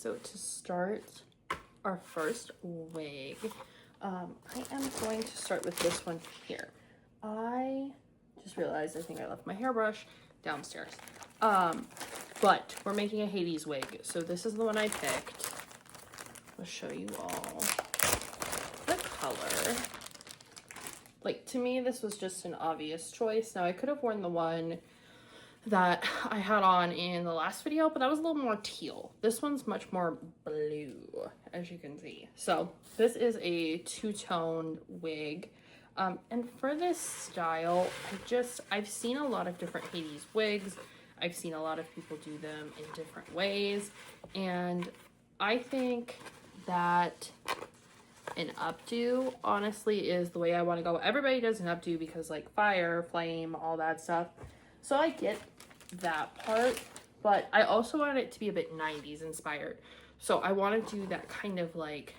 So to start our first wig, I am going to start with this one here. I just realized I think I left my hairbrush downstairs. But we're making a Hades wig. So this is the one I picked. I'll show you all the color. Like, to me, this was just an obvious choice. Now, I could have worn the one that I had on in the last video, but that was a little more teal. This one's much more blue, as you can see. So this is a two-toned wig. And for this style, I've seen a lot of different Hades wigs. I've seen a lot of people do them in different ways. And I think that an updo, honestly, is the way I want to go. Everybody does an updo because, like, fire, flame, all that stuff. So I get that part, but I also want it to be a bit 90s inspired. So I want to do that kind of like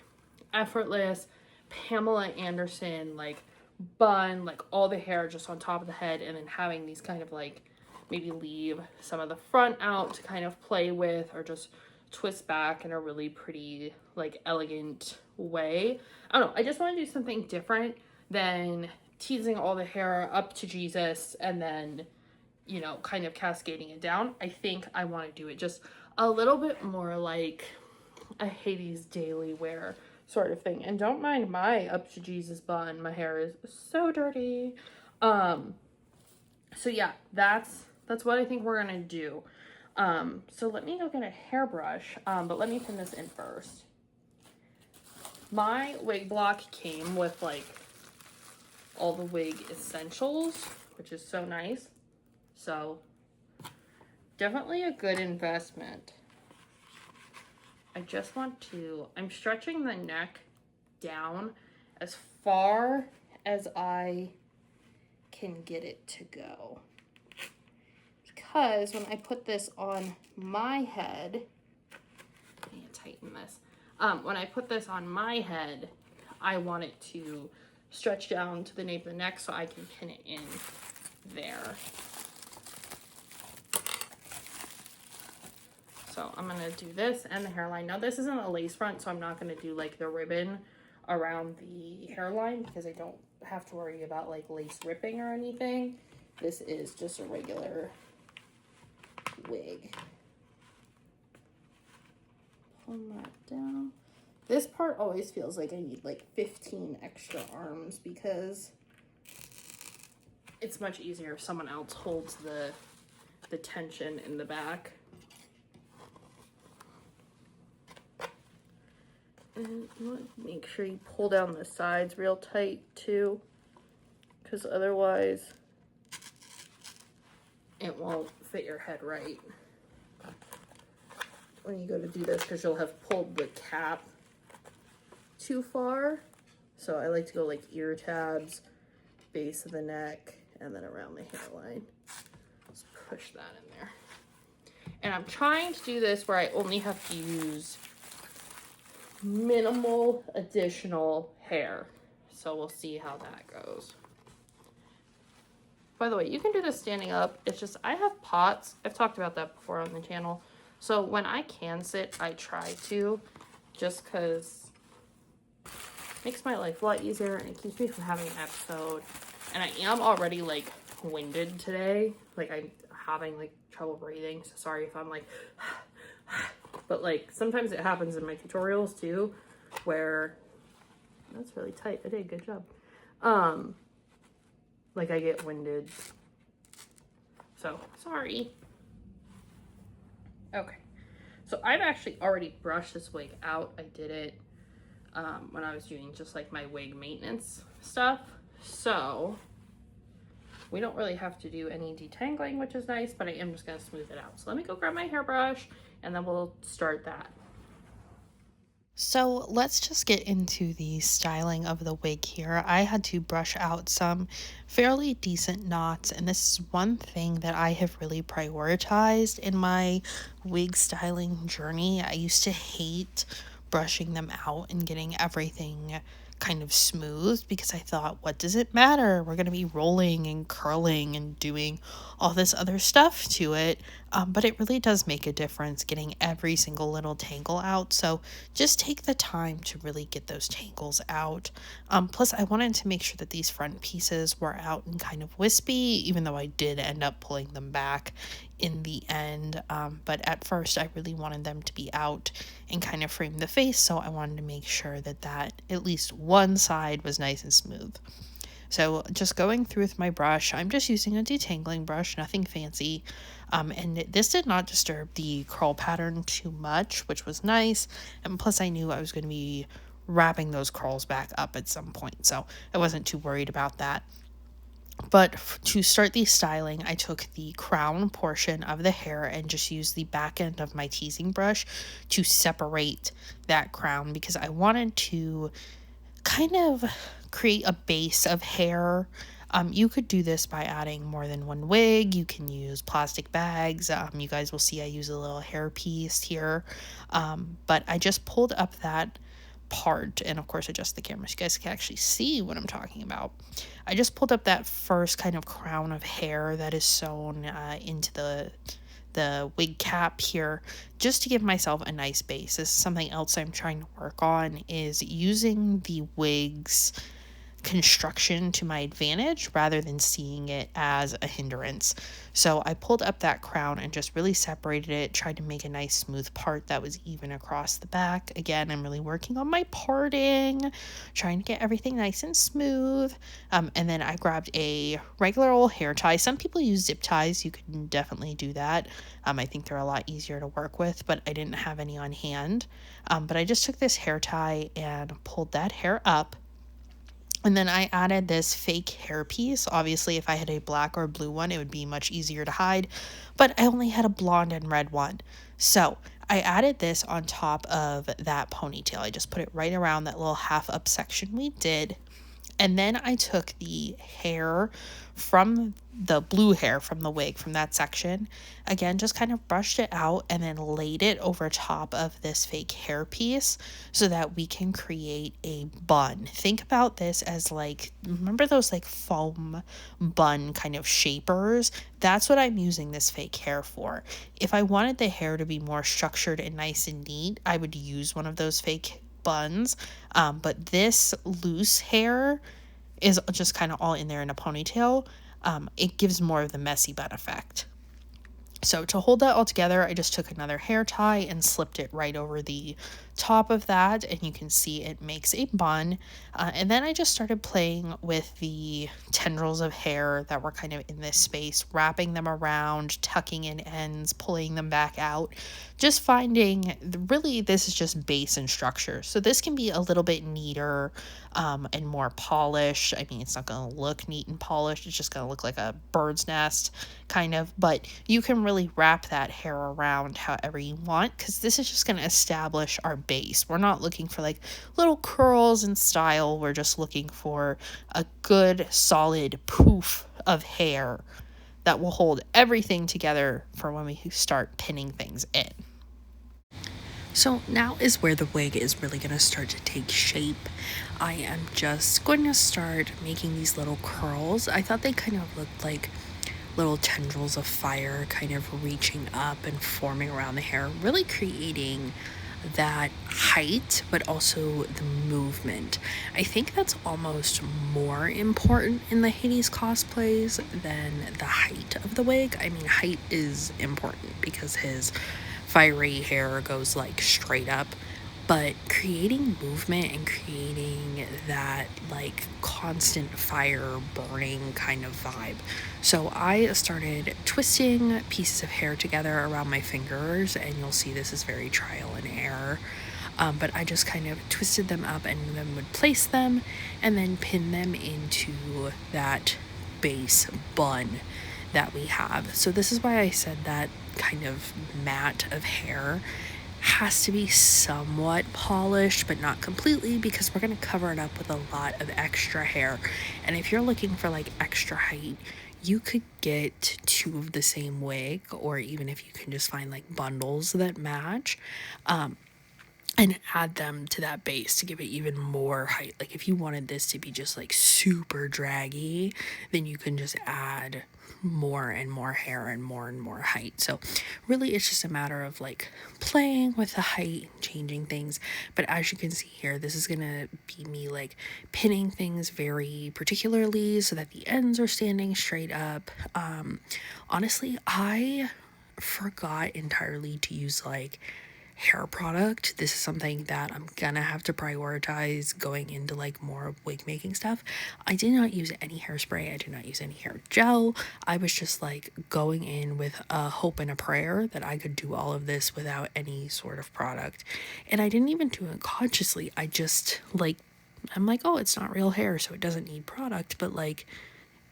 effortless Pamela Anderson, like bun, like all the hair just on top of the head, and then having these kind of like maybe leave some of the front out to kind of play with, or just twist back in a really pretty, like, elegant way. I don't know, I just want to do something different than teasing all the hair up to Jesus and then, you know, kind of cascading it down. I think I want to do it just a little bit more like a Hades daily wear sort of thing. And don't mind my up to Jesus bun. My hair is so dirty. So yeah, that's what I think we're gonna do. So let me go get a hairbrush, but let me pin this in first. My wig block came with like all the wig essentials, which is so nice. So definitely a good investment. I just want to, I'm stretching the neck down as far as I can get it to go. Because when I put this on my head, I need to tighten this. When I put this on my head, I want it to stretch down to the nape of the neck so I can pin it in there. So I'm gonna do this and the hairline. Now this isn't a lace front, so I'm not gonna do like the ribbon around the hairline because I don't have to worry about like lace ripping or anything. This is just a regular wig. Pull that down. This part always feels like I need like 15 extra arms because it's much easier if someone else holds the tension in the back. And you want to make sure you pull down the sides real tight too, because otherwise it won't fit your head right when you go to do this, because you'll have pulled the cap too far. So I like to go like ear tabs, base of the neck, and then around the hairline. Just push that in there. And I'm trying to do this where I only have to use minimal additional hair. So we'll see how that goes. By the way, you can do this standing up. It's just, I have pots. I've talked about that before on the channel. So when I can sit, I try to, just because it makes my life a lot easier and it keeps me from having an episode. And I am already like winded today. Like I'm having like trouble breathing. So sorry if I'm like, but like sometimes it happens in my tutorials too, where that's really tight. I did a good job. Like I get winded. So sorry. Okay. So I've actually already brushed this wig out. I did it when I was doing just like my wig maintenance stuff. So we don't really have to do any detangling, which is nice, but I am just gonna smooth it out. So let me go grab my hairbrush and then we'll start that. So let's just get into the styling of the wig here. I had to brush out some fairly decent knots, and this is one thing that I have really prioritized in my wig styling journey. I used to hate brushing them out and getting everything kind of smooth, because I thought, what does it matter? We're going to be rolling and curling and doing all this other stuff to it. But it really does make a difference getting every single little tangle out. So just take the time to really get those tangles out. Plus, I wanted to make sure that these front pieces were out and kind of wispy, even though I did end up pulling them back in the end. But at first, I really wanted them to be out and kind of frame the face. So I wanted to make sure that at least one side was nice and smooth. So just going through with my brush, I'm just using a detangling brush, nothing fancy. And this did not disturb the curl pattern too much, which was nice. And plus I knew I was going to be wrapping those curls back up at some point, so I wasn't too worried about that. But to start the styling, I took the crown portion of the hair and just used the back end of my teasing brush to separate that crown, because I wanted to kind of create a base of hair. You could do this by adding more than one wig. You can use plastic bags. You guys will see I use a little hair piece here. But I just pulled up that part, and of course adjust the camera so you guys can actually see what I'm talking about. I just pulled up that first kind of crown of hair that is sewn into the wig cap here, just to give myself a nice base. This is something else I'm trying to work on, is using the wig's construction to my advantage rather than seeing it as a hindrance. So I pulled up that crown and just really separated it, tried to make a nice smooth part that was even across the back. Again, I'm really working on my parting, trying to get everything nice and smooth. And then I grabbed a regular old hair tie. Some people use zip ties. You can definitely do that. I think they're a lot easier to work with, but I didn't have any on hand. But I just took this hair tie and pulled that hair up. And then I added this fake hair piece. Obviously, if I had a black or blue one, it would be much easier to hide. But I only had a blonde and red one. So I added this on top of that ponytail. I just put it right around that little half up section we did. And then I took the hair from the blue hair from the wig from that section, again, just kind of brushed it out and then laid it over top of this fake hair piece so that we can create a bun. Think about this as like, remember those like foam bun kind of shapers? That's what I'm using this fake hair for. If I wanted the hair to be more structured and nice and neat, I would use one of those fake buns. But this loose hair is just kind of all in there in a ponytail. It gives more of the messy bun effect. So to hold that all together, I just took another hair tie and slipped it right over the top of that, and you can see it makes a bun. And then I just started playing with the tendrils of hair that were kind of in this space, wrapping them around, tucking in ends, pulling them back out, just finding, really this is just base and structure. So this can be a little bit neater and more polished. I mean, it's not going to look neat and polished. It's just going to look like a bird's nest kind of, but you can really wrap that hair around however you want, because this is just going to establish our base. We're not looking for like little curls and style. We're just looking for a good solid poof of hair that will hold everything together for when we start pinning things in. So now is where the wig is really going to start to take shape. I am just going to start making these little curls. I thought they kind of looked like little tendrils of fire kind of reaching up and forming around the hair, really creating that height, but also the movement. I think that's almost more important in the Hades cosplays than the height of the wig. I mean, height is important because his fiery hair goes like straight up, but creating movement and creating that like constant fire burning kind of vibe. So I started twisting pieces of hair together around my fingers, and you'll see this is very trial and error. But I just kind of twisted them up and then would place them and then pin them into that base bun that we have. So this is why I said that kind of mat of hair has to be somewhat polished, but not completely, because we're going to cover it up with a lot of extra hair. And if you're looking for like extra height, you could get two of the same wig, or even if you can just find like bundles that match. and add them to that base to give it even more height. Like if you wanted this to be just like super draggy, then you can just add more and more hair and more height. So really it's just a matter of like playing with the height, changing things. But as you can see here, this is gonna be me like pinning things very particularly so that the ends are standing straight up. Honestly, I forgot entirely to use like hair product. This is something that I'm gonna have to prioritize going into like more wig making stuff. I did not use any hairspray, I did not use any hair gel. I was just like going in with a hope and a prayer that I could do all of this without any sort of product. And I didn't even do it consciously. I just like, I'm like, oh, it's not real hair, so it doesn't need product, but like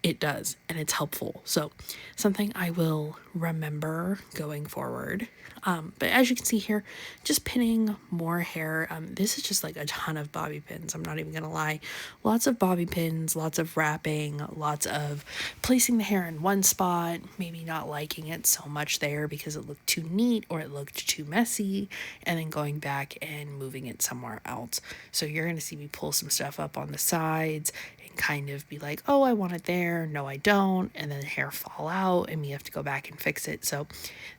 it does, and it's helpful. So something I will remember going forward. But as you can see here, just pinning more hair. This is just like a ton of bobby pins. I'm not even gonna lie. Lots of bobby pins, lots of wrapping, lots of placing the hair in one spot, maybe not liking it so much there because it looked too neat or it looked too messy, and then going back and moving it somewhere else. So you're gonna see me pull some stuff up on the sides and kind of be like, oh, I want it there, no I don't, and then the hair fall out and we have to go back and fix it. So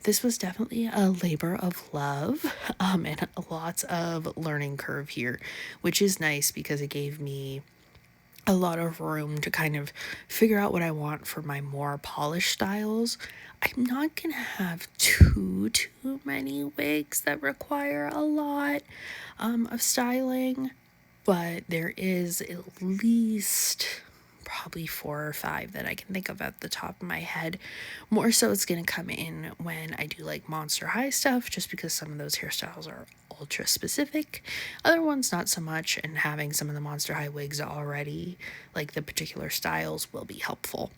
this was definitely a labor of love, and lots of learning curve here, which is nice because it gave me a lot of room to kind of figure out what I want for my more polished styles. I'm not gonna have too many wigs that require a lot of styling, but there is at least probably 4 or 5 that I can think of at the top of my head. More so it's gonna come in when I do like Monster High stuff, just because some of those hairstyles are ultra specific. Other ones not so much, and having some of the Monster High wigs already, like the particular styles, will be helpful.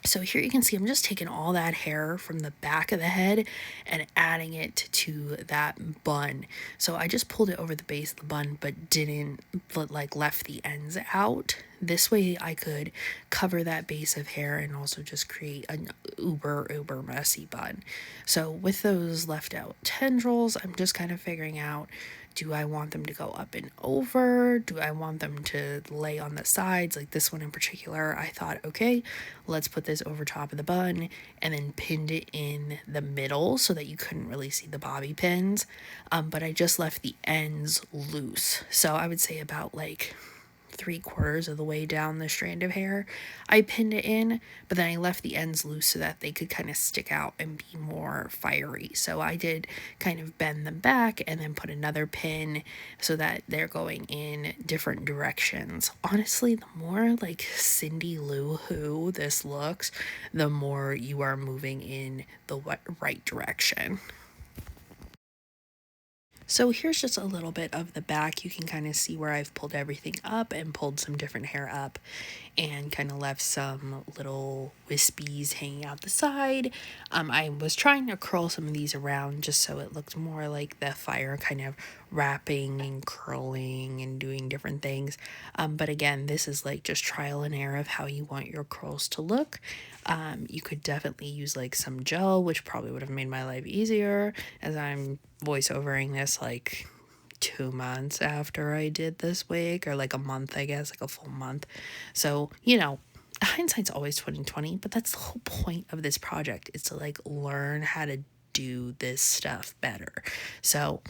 So here you can see I'm just taking all that hair from the back of the head and adding it to that bun. So I just pulled it over the base of the bun but didn't like left the ends out. This way I could cover that base of hair and also just create an uber messy bun. So with those left out tendrils, I'm just kind of figuring out, do I want them to go up and over? Do I want them to lay on the sides? Like this one in particular, I thought, okay, let's put this over top of the bun, and then pinned it in the middle so that you couldn't really see the bobby pins. But I just left the ends loose. So I would say about like 3/4 of the way down the strand of hair I pinned it in, but then I left the ends loose so that they could kind of stick out and be more fiery. So I did kind of bend them back and then put another pin so that they're going in different directions. Honestly, the more like Cindy Lou Who this looks, the more you are moving in the right direction. So here's just a little bit of the back. You can kind of see where I've pulled everything up and pulled some different hair up and kind of left some little wispies hanging out the side. I was trying to curl some of these around just so it looked more like the fire kind of wrapping and curling and doing different things. But again, this is like just trial and error of how you want your curls to look. You could definitely use like some gel, which probably would have made my life easier, as I'm voiceovering this like 2 months after I did this wig, or like a month, I guess, like a full month. So, you know, hindsight's always 20/20, but that's the whole point of this project, is to like learn how to do this stuff better. So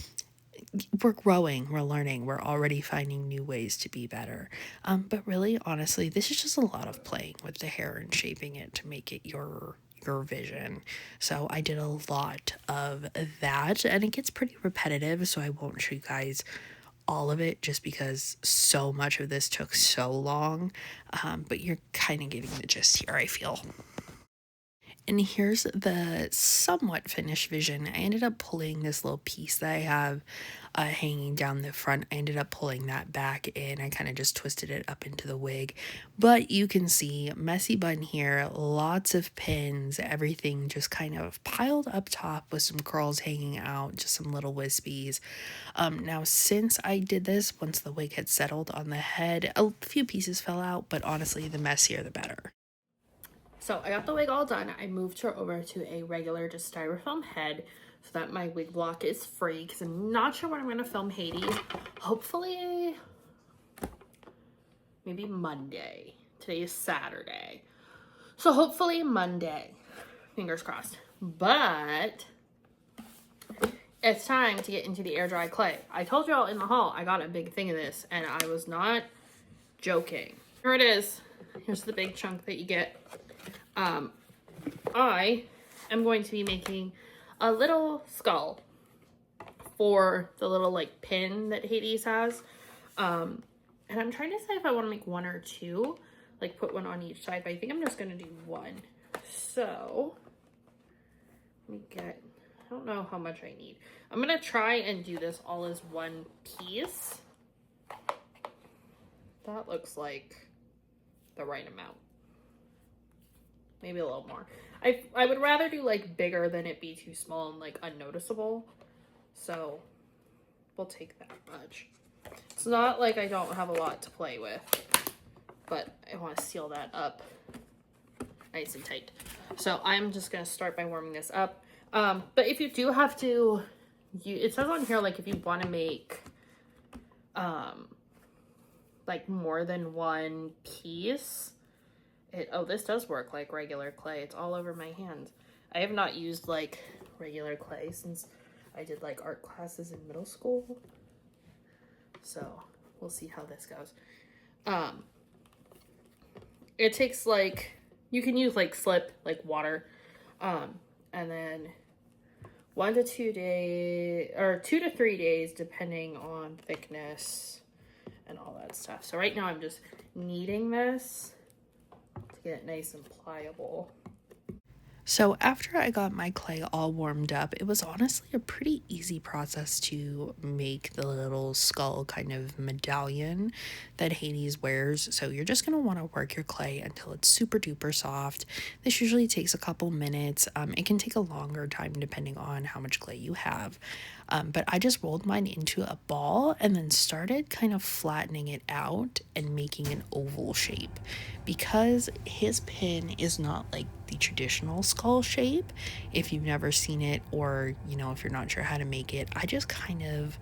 we're growing, we're learning, we're already finding new ways to be better. But really, honestly, this is just a lot of playing with the hair and shaping it to make it your vision. So I did a lot of that, and it gets pretty repetitive, so I won't show you guys all of it just because so much of this took so long. But you're kind of getting the gist here, I feel. And here's the somewhat finished vision. I ended up pulling this little piece that I have hanging down the front. I ended up pulling that back in. I kind of just twisted it up into the wig. But you can see messy bun here, lots of pins, everything just kind of piled up top with some curls hanging out, just some little wispies. Now, since I did this, once the wig had settled on the head, a few pieces fell out, but honestly, the messier the better. So I got the wig all done. I moved her over to a regular just styrofoam head so that my wig block is free, because I'm not sure when I'm going to film Hades. Hopefully maybe Monday. Today is Saturday, so hopefully Monday, fingers crossed. But it's time to get into the air dry clay. I told y'all in the haul I got a big thing of this, and I was not joking. Here it is. Here's the big chunk that you get. I am going to be making a little skull for the little like pin that Hades has. And I'm trying to decide if I want to make one or two, like put one on each side, but I think I'm just going to do one. So let me get, I don't know how much I need. I'm going to try and do this all as one piece. That looks like the right amount. Maybe a little more. I would rather do like bigger than it be too small and like unnoticeable. So we'll take that much. It's not like I don't have a lot to play with, but I want to seal that up nice and tight. So I'm just going to start by warming this up. But if you do have to, it says on here, like if you want to make like more than one piece, oh, this does work like regular clay. It's all over my hands. I have not used like regular clay since I did like art classes in middle school. So we'll see how this goes. It takes like, you can use like slip, like water. And then 1 to 2 days, or 2 to 3 days, depending on thickness and all that stuff. So right now I'm just kneading this to get it nice and pliable. So after I got my clay all warmed up, it was honestly a pretty easy process to make the little skull kind of medallion that Hades wears. So you're just going to want to work your clay until it's super duper soft. This usually takes a couple minutes. It can take a longer time depending on how much clay you have. But I just rolled mine into a ball and then started kind of flattening it out and making an oval shape. Because his pin is not like the traditional skull shape, if you've never seen it, or you know, if you're not sure how to make it, I just kind of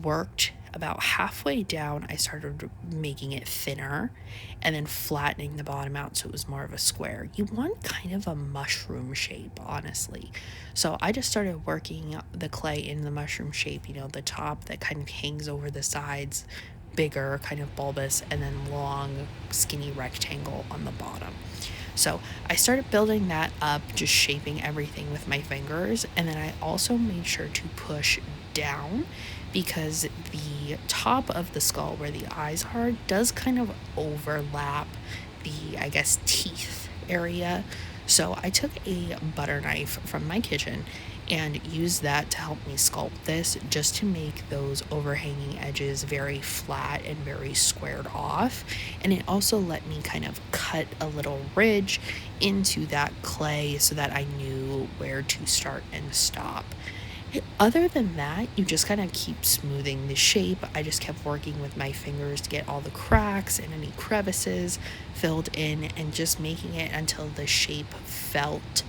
worked about halfway down. I started making it thinner and then flattening the bottom out so it was more of a square. You want kind of a mushroom shape, honestly. So I just started working the clay in the mushroom shape, you know, the top that kind of hangs over the sides, bigger, kind of bulbous, and then long, skinny rectangle on the bottom. So I started building that up, just shaping everything with my fingers, and then I also made sure to push down because the top of the skull where the eyes are does kind of overlap the, I guess, teeth area. So I took a butter knife from my kitchen and used that to help me sculpt this, just to make those overhanging edges very flat and very squared off. And it also let me kind of cut a little ridge into that clay so that I knew where to start and stop. Other than that, you just kind of keep smoothing the shape. I just kept working with my fingers to get all the cracks and any crevices filled in and just making it until the shape felt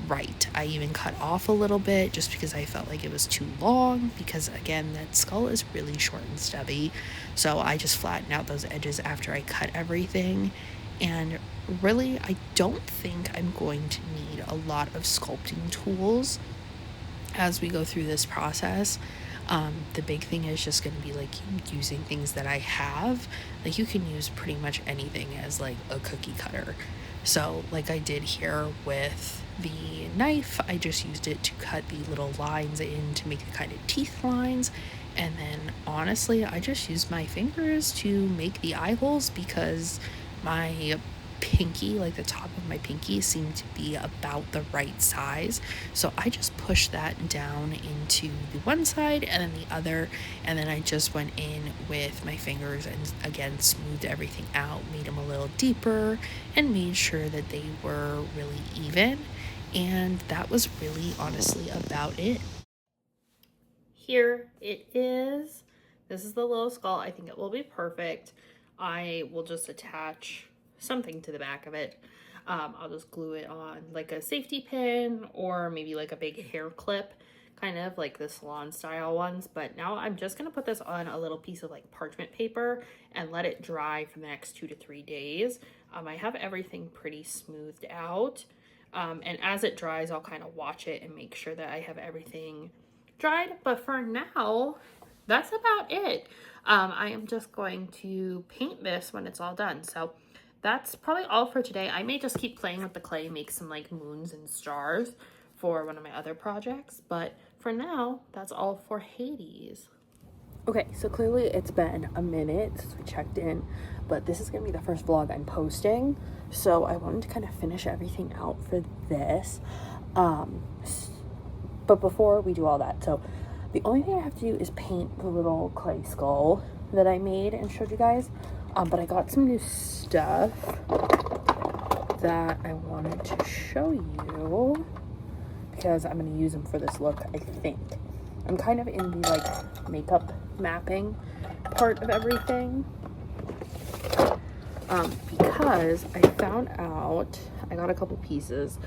right. I even cut off a little bit just because I felt like it was too long, because again, that skull is really short and stubby. So I just flattened out those edges after I cut everything. And really, I don't think I'm going to need a lot of sculpting tools as we go through this process. The big thing is just going to be like using things that I have. Like you can use pretty much anything as like a cookie cutter. So like I did here with the knife, I just used it to cut the little lines in to make the kind of teeth lines. And then honestly, I just used my fingers to make the eye holes because my pinky, like the top of my pinky, seemed to be about the right size. So I just pushed that down into the one side and then the other, and then I just went in with my fingers and again smoothed everything out, made them a little deeper, and made sure that they were really even. And that was really honestly about it. Here it is. This is the little skull. I think it will be perfect. I will just attach something to the back of it. I'll just glue it on like a safety pin or maybe like a big hair clip, kind of like the salon style ones, but now I'm just gonna put this on a little piece of like parchment paper and let it dry for the next 2 to 3 days. I have everything pretty smoothed out, and as it dries I'll kind of watch it and make sure that I have everything dried. But for now, that's about it. I am just going to paint this when it's all done. So that's probably all for today. I may just keep playing with the clay, make some like moons and stars for one of my other projects, but for now, that's all for Hades. Okay, so clearly it's been a minute since we checked in, but this is gonna be the first vlog I'm posting, so I wanted to kind of finish everything out for this. But before we do all that, so the only thing I have to do is paint the little clay skull that I made and showed you guys. But I got some new stuff that I wanted to show you because I'm going to use them for this look, I think. I'm kind of in the like makeup mapping part of everything. Because I found out I got a couple pieces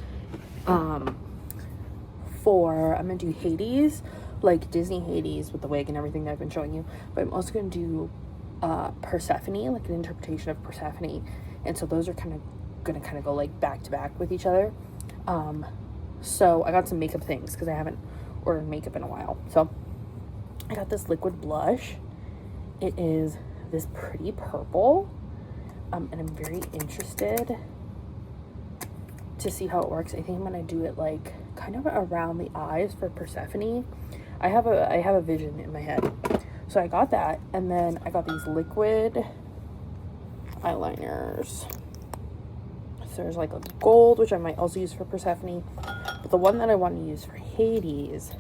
for, I'm going to do Hades, like Disney Hades with the wig and everything that I've been showing you, but I'm also going to do Persephone, like an interpretation of Persephone, and so those are kind of gonna go like back to back with each other. So I got some makeup things because I haven't ordered makeup in a while. So I got this liquid blush. It is this pretty purple, and I'm very interested to see how it works. I think I'm gonna do it like kind of around the eyes for Persephone. I have a vision in my head. So I got that, and then I got these liquid eyeliners. So there's like a gold, which I might also use for Persephone, but the one that I want to use for Hades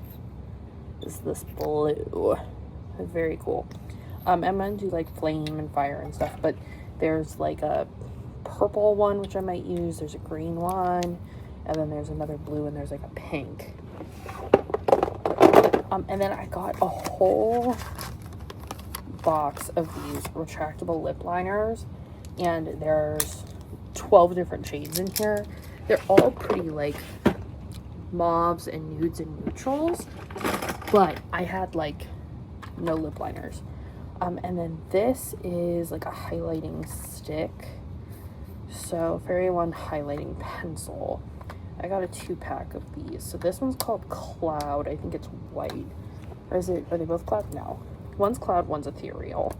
is this blue. It's very cool. I'm gonna do like flame and fire and stuff, but there's like a purple one, which I might use. There's a green one, and then there's another blue, and there's like a pink. And then I got a whole box of these retractable lip liners, and there's 12 different shades in here. They're all pretty like mauves and nudes and neutrals, but I had like no lip liners. And then this is like a highlighting stick, so Fairy One highlighting pencil. I got a 2-pack of these. So this one's called Cloud. I think it's white, or is it, are they both Cloud? No, one's Cloud, one's Ethereal.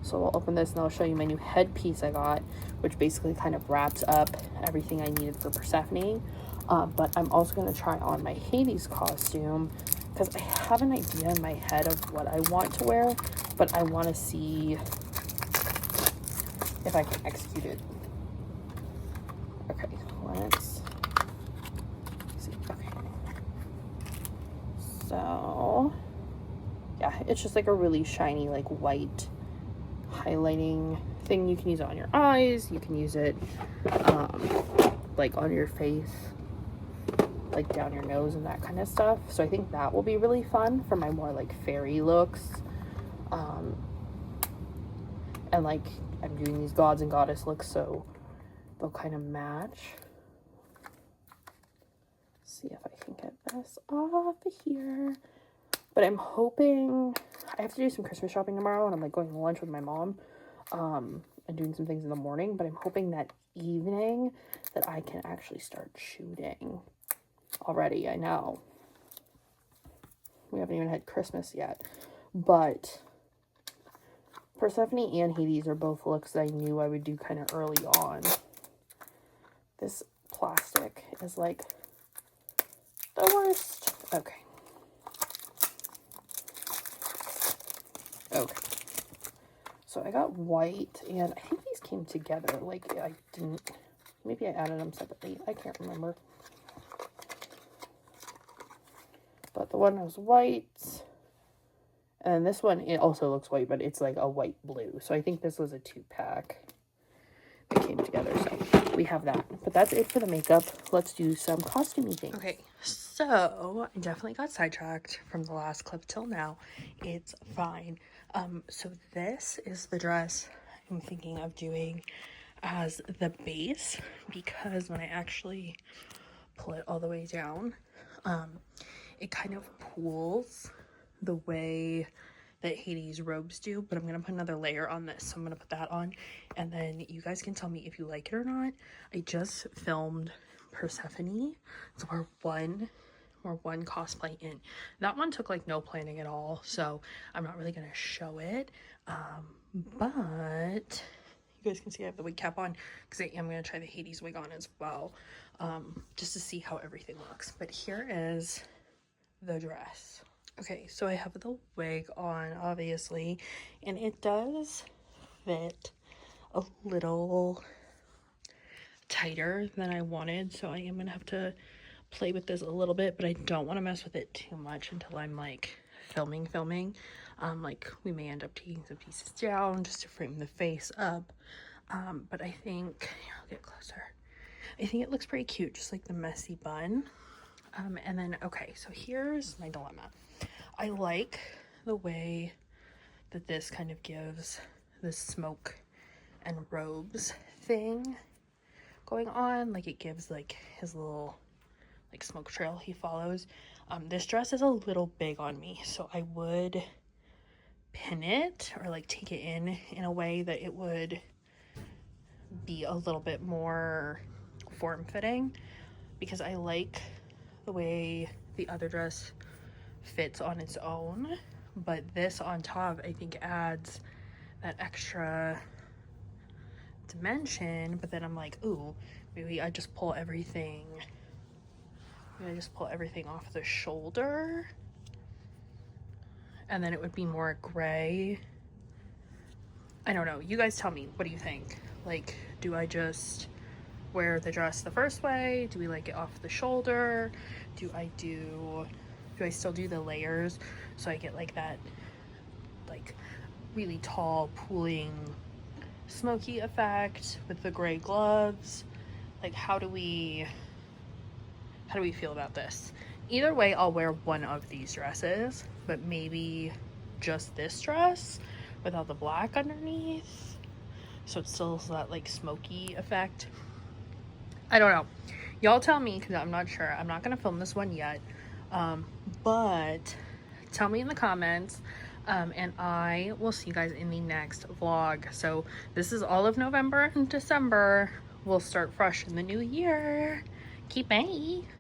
So I'll open this and I'll show you my new headpiece I got, which basically kind of wraps up everything I needed for Persephone. But I'm also going to try on my Hades costume because I have an idea in my head of what I want to wear, but I want to see if I can execute it. Okay, let's see. Okay. So, yeah, it's just like a really shiny, like white highlighting thing. You can use it on your eyes, you can use it like on your face, like down your nose and that kind of stuff. So I think that will be really fun for my more like fairy looks. And like I'm doing these gods and goddess looks, so they'll kind of match. See if I can get this off here. But I'm hoping, I have to do some Christmas shopping tomorrow, and I'm like going to lunch with my mom, and doing some things in the morning, but I'm hoping that evening that I can actually start shooting already. I know we haven't even had Christmas yet, but Persephone and Hades are both looks that I knew I would do kind of early on. This plastic is like the worst. Okay. Okay. So I got white, and I think these came together. Like, I didn't, maybe I added them separately. I can't remember. But the one was white. And this one, it also looks white, but it's like a white blue. So I think this was a 2-pack that came together. So we have that. But that's it for the makeup. Let's do some costumey things. Okay, so I definitely got sidetracked from the last clip till now. It's fine. So this is the dress I'm thinking of doing as the base, because when I actually pull it all the way down, it kind of pools the way that Hades robes do, but I'm gonna put another layer on this, so I'm gonna put that on, and then you guys can tell me if you like it or not. I just filmed Persephone, so we're one cosplay in. That one took like no planning at all, so I'm not really gonna show it, but you guys can see I have the wig cap on because I am gonna try the Hades wig on as well, just to see how everything looks. But here is the dress. Okay, so I have the wig on, obviously, and it does fit a little tighter than I wanted, so I am gonna have to play with this a little bit, but I don't want to mess with it too much until I'm like filming. Like we may end up taking some pieces down just to frame the face up, but I think, here, I'll get closer, I think it looks pretty cute, just like the messy bun. And then, okay, so here's my dilemma. I like the way that this kind of gives this smoke and robes thing going on. Like, it gives like his little like smoke trail he follows. This dress is a little big on me, so I would pin it or like take it in a way that it would be a little bit more form-fitting, because I like the way the other dress fits on its own, but this on top I think adds that extra dimension. But then I'm like, ooh, maybe I just pull everything off the shoulder, and then it would be more gray. I don't know, you guys tell me, what do you think? Like, do I just wear the dress the first way? Do we like it off the shoulder? Do I still do the layers so I get like that like really tall pooling smoky effect with the gray gloves? Like, how do we feel about this? Either way, I'll wear one of these dresses, but maybe just this dress without the black underneath, so it still has that like smoky effect. I don't know, y'all tell me, because I'm not sure. I'm not gonna film this one yet, but tell me in the comments, and I will see you guys in the next vlog. So this is all of November and December. We'll start fresh in the new year. Keep bye.